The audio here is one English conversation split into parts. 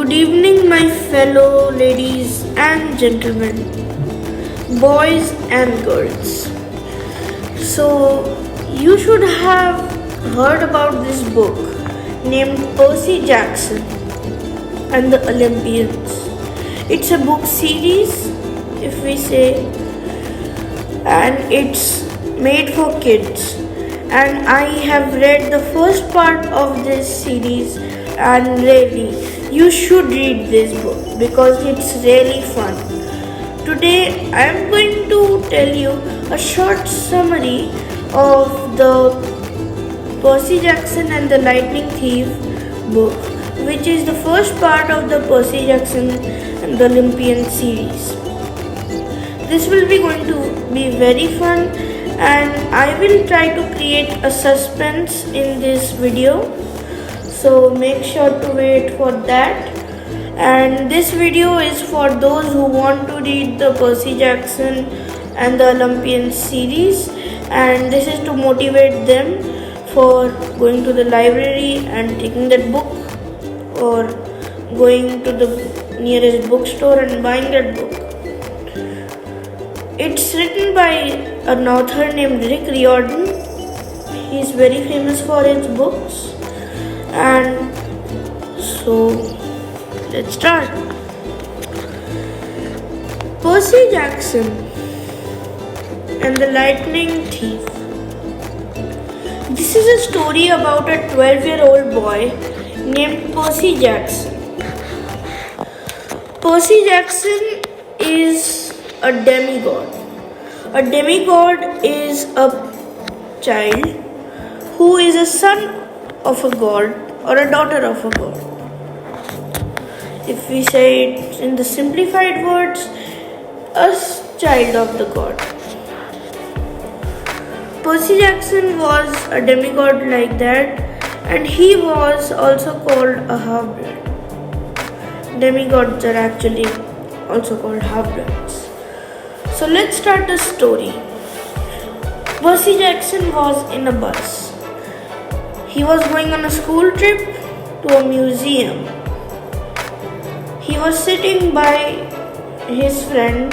Good evening, my fellow ladies and gentlemen, boys and girls. So, you should have heard about this book named Percy Jackson and the Olympians. It's a book series, if we say, and it's made for kids. And I have read the first part of this series, and really, you should read this book because it's really fun. Today, I am going to tell you a short summary of the Percy Jackson and the Lightning Thief book, which is the first part of the Percy Jackson and the Olympian series. This will be going to be very fun, and I will try to create a suspense in this video. So make sure to wait for that. And this video is for those who want to read the Percy Jackson and the Olympian series, and this is to motivate them for going to the library and taking that book, or going to the nearest bookstore and buying that book. It's written by an author named Rick Riordan. He's very famous for his books. And so, let's start. Percy Jackson and the Lightning Thief. This is a story about a 12-year-old boy named Percy Jackson. Percy Jackson is a demigod. A demigod is a child who is a son of a god or a daughter of a god. If we say it in the simplified words, a child of the god. Percy Jackson was a demigod like that, and he was also called a half-blood. Demigods are actually also called half-bloods. So let's start the story. Percy Jackson was in a bus. He was going on a school trip to a museum. He was sitting by his friend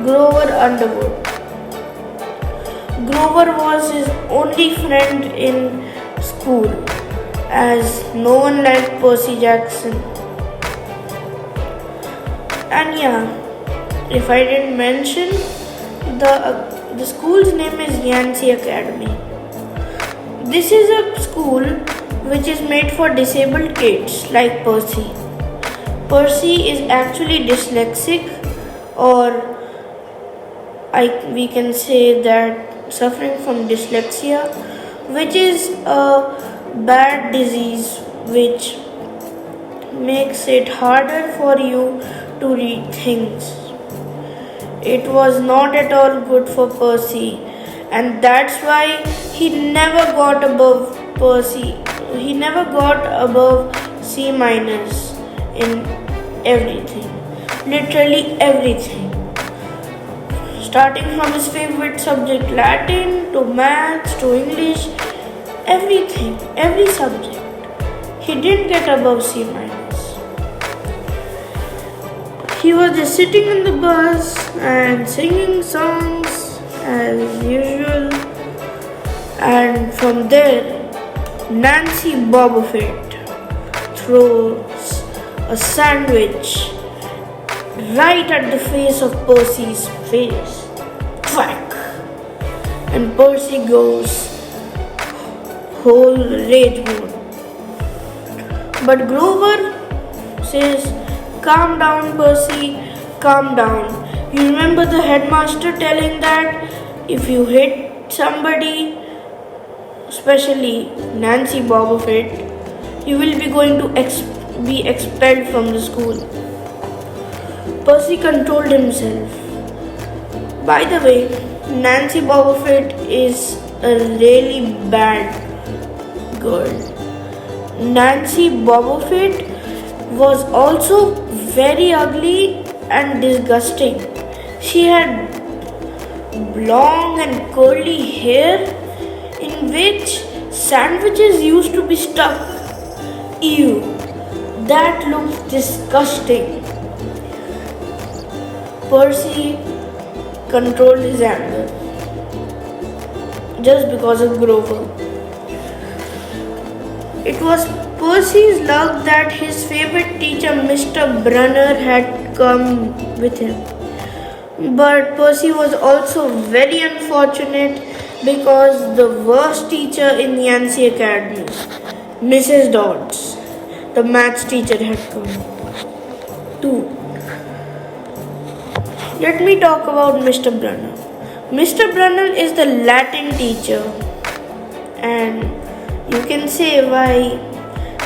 Grover Underwood. Grover was his only friend in school, as no one liked Percy Jackson. And yeah, if I didn't mention, the school's name is Yancey Academy. This is a school which is made for disabled kids like Percy. Percy is actually dyslexic, or we can say that suffering from dyslexia, which is a bad disease which makes it harder for you to read things. It was not at all good for Percy, and that's why he never got above He never got above C minus in everything, literally everything. Starting from his favorite subject Latin to maths to English, everything, every subject, he didn't get above C minus. He was just sitting in the bus and singing songs as usual, and from there, Nancy Bobofet throws a sandwich right at the face of Percy's face. Thwack! And Percy goes whole rage mode. But Grover says, "Calm down, Percy, calm down. You remember the headmaster telling that if you hit somebody, especially Nancy Bobofet, you will be going to be expelled from the school." Percy controlled himself. By the way, Nancy Bobofet is a really bad girl. Nancy Bobofet was also very ugly and disgusting. She had long and curly hair in which sandwiches used to be stuck. Ew. That looks disgusting. Percy controlled his anger just because of Grover. It was Percy's luck that his favorite teacher, Mr. Brunner, had come with him. But Percy was also very unfortunate because the worst teacher in Yancey Academy, Mrs. Dodds, the maths teacher, had come too. Let me talk about Mr. Brunner. Mr. Brunner is the Latin teacher, and you can say why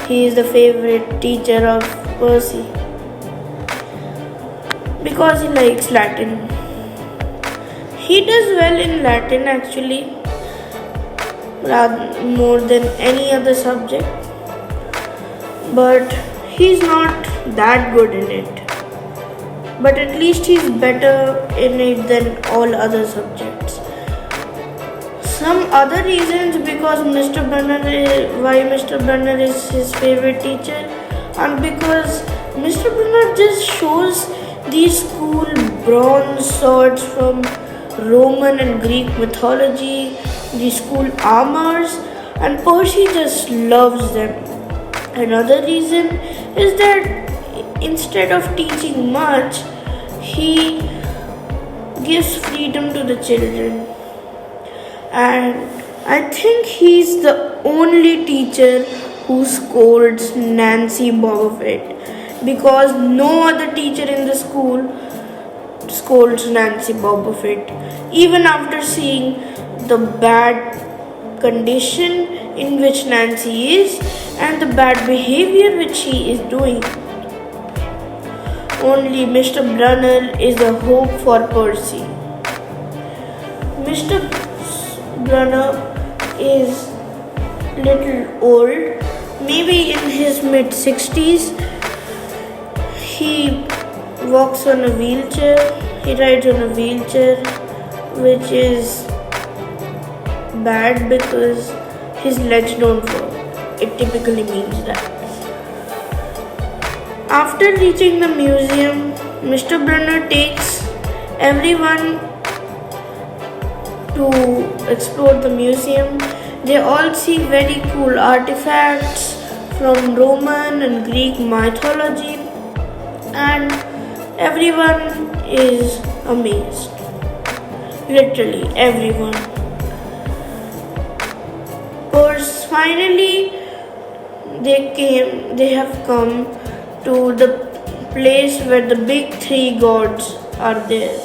he is the favorite teacher of Percy. Because he likes Latin. He does well in Latin actually, rather more than any other subject, but he's not that good in it. But at least he's better in it than all other subjects. Some other reasons because why Mr. Brunner is his favorite teacher, and because Mr. Brunner just shows these cool bronze swords from Roman and Greek mythology, these cool armors, and Percy just loves them. Another reason is that instead of teaching much, he gives freedom to the children. And I think he's the only teacher who scolds Nancy Bobofet, because no other teacher in the school scolds Nancy Bobofet, even after seeing the bad condition in which Nancy is and the bad behavior which she is doing. Only Mr. Brunner is a hope for Percy. Mr. Brunner is little old, maybe in his mid-60s. He walks on a wheelchair, he rides on a wheelchair, which is bad because his legs don't work. It typically means that. After reaching the museum, Mr. Brunner takes everyone to explore the museum. They all see very cool artifacts from Roman and Greek mythology, and everyone is amazed. Literally everyone. Finally, they have come to the place where the big three gods are there.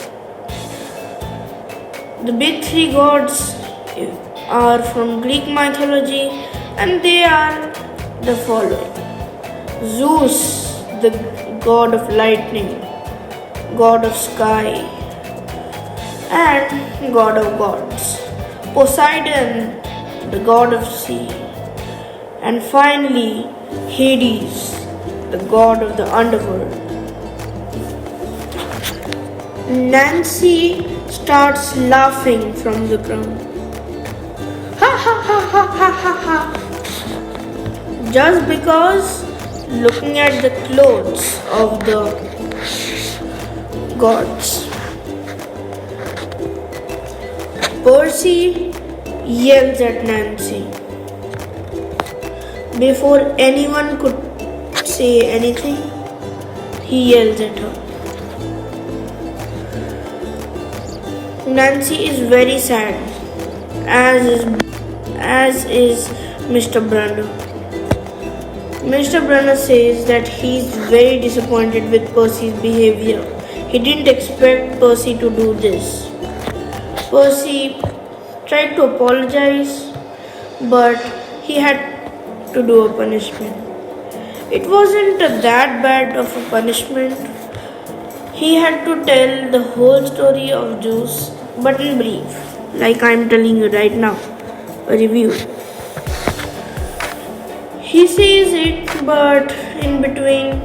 The big three gods are from Greek mythology, and they are the following: Zeus, the god of lightning, god of sky, and god of gods; Poseidon, the god of sea; and finally Hades, the god of the underworld. Nancy starts laughing from the ground. Ha ha ha ha ha ha ha. Just because looking at the clothes of the gods. Percy yells at Nancy. Before anyone could say anything, he yells at her. Nancy is very sad, as is Mr. Brunner. Mr. Brunner says that he is very disappointed with Percy's behavior. He didn't expect Percy to do this. Percy tried to apologize, but he had to do a punishment. It wasn't that bad of a punishment. He had to tell the whole story of Zeus, but in brief, like I'm telling you right now, a review. He says it, but in between,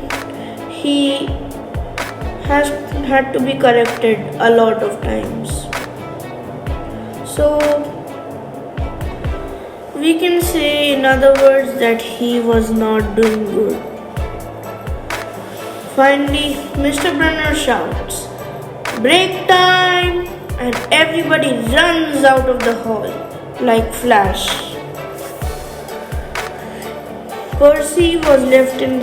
he has had to be corrected a lot of times. So, we can say, in other words, that he was not doing good. Finally, Mr. Brunner shouts, "Break time!" and everybody runs out of the hall like flash. Percy was left in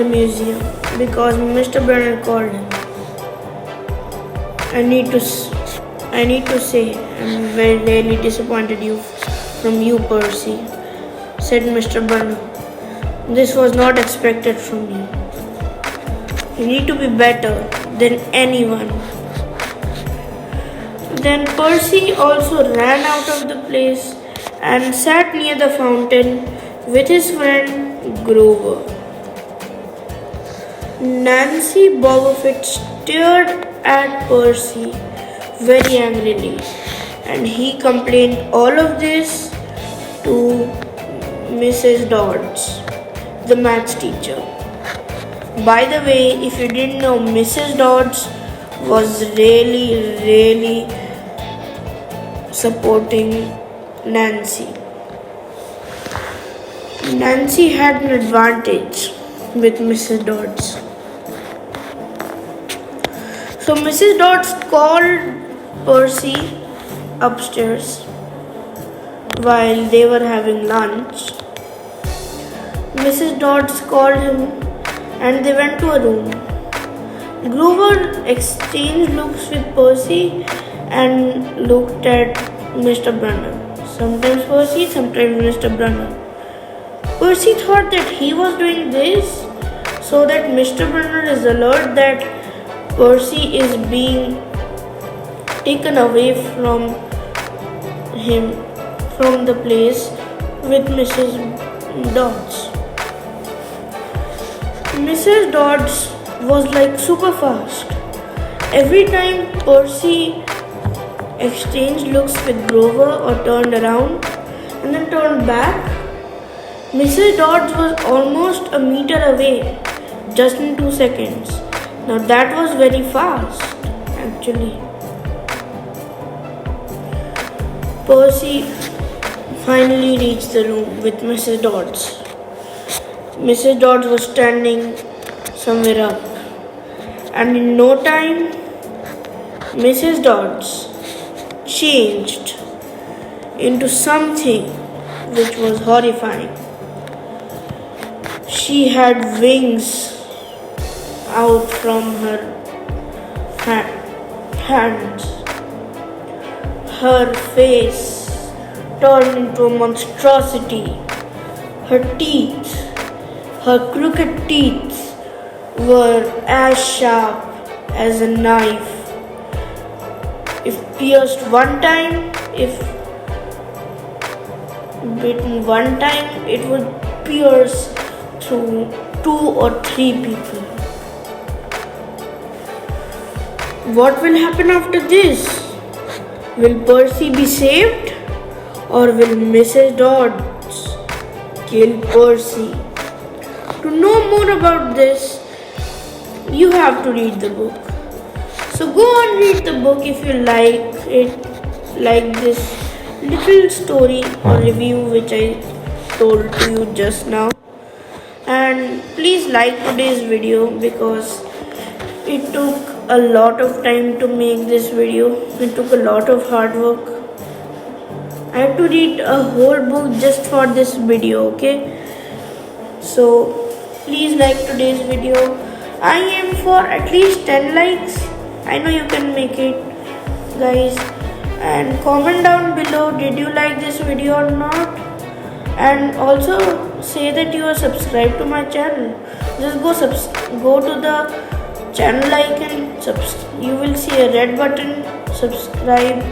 the museum because Mr. Brunner called him. I need to say I'm very really disappointed from you, Percy," said Mr. Brunner. "This was not expected from you. You need to be better than anyone." Then Percy also ran out of the place and sat near the fountain with his friend Grover. Nancy Bobofit stared at Percy very angrily, and he complained all of this to Mrs. Dodds, the maths teacher. By the way, if you didn't know, Mrs. Dodds was really supporting Nancy. Nancy had an advantage with Mrs. Dodds. So Mrs. Dodds called Percy upstairs while they were having lunch. Mrs. Dodds called him and they went to a room. Grover exchanged looks with Percy and looked at Mr. Brunner. Sometimes Percy, sometimes Mr. Brunner. Percy thought that he was doing this so that Mr. Brunner is alert that Percy is being taken away from him from the place with Mrs. Dodds. Mrs. Dodds was like super fast. Every time Percy exchanged looks with Grover or turned around and then turned back, Mrs. Dodds was almost a meter away just in 2 seconds. Now that was very fast, actually. Percy finally reached the room with Mrs. Dodds. Mrs. Dodds was standing somewhere up, and in no time, Mrs. Dodds changed into something which was horrifying. She had wings out from her hands. Her face turned into a monstrosity. Her crooked teeth were as sharp as a knife. If pierced one time, if bitten one time, it would pierce through 2 or 3 people. What will happen after this? Will Percy be saved, or will Mrs. Dodds kill Percy? To know more about this, you have to read the book. So go and read the book if you like it, like this little story or review which I told to you just now. And please like today's video because it took a lot of time to make this video. It took a lot of hard work. I had to read a whole book just for this video, okay? So please like today's video. I aim for at least 10 likes. I know you can make it, guys. And comment down below, did you like this video or not? And also say that you are subscribed to my channel. Just go to the channel icon. You will see a red button, subscribe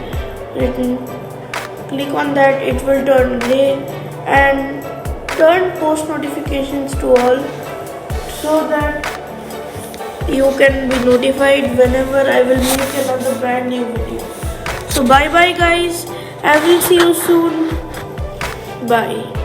written. Click on that, it will turn gray, and turn post notifications to all so that you can be notified whenever I will make another brand new video. So bye bye guys, I will see you soon. Bye.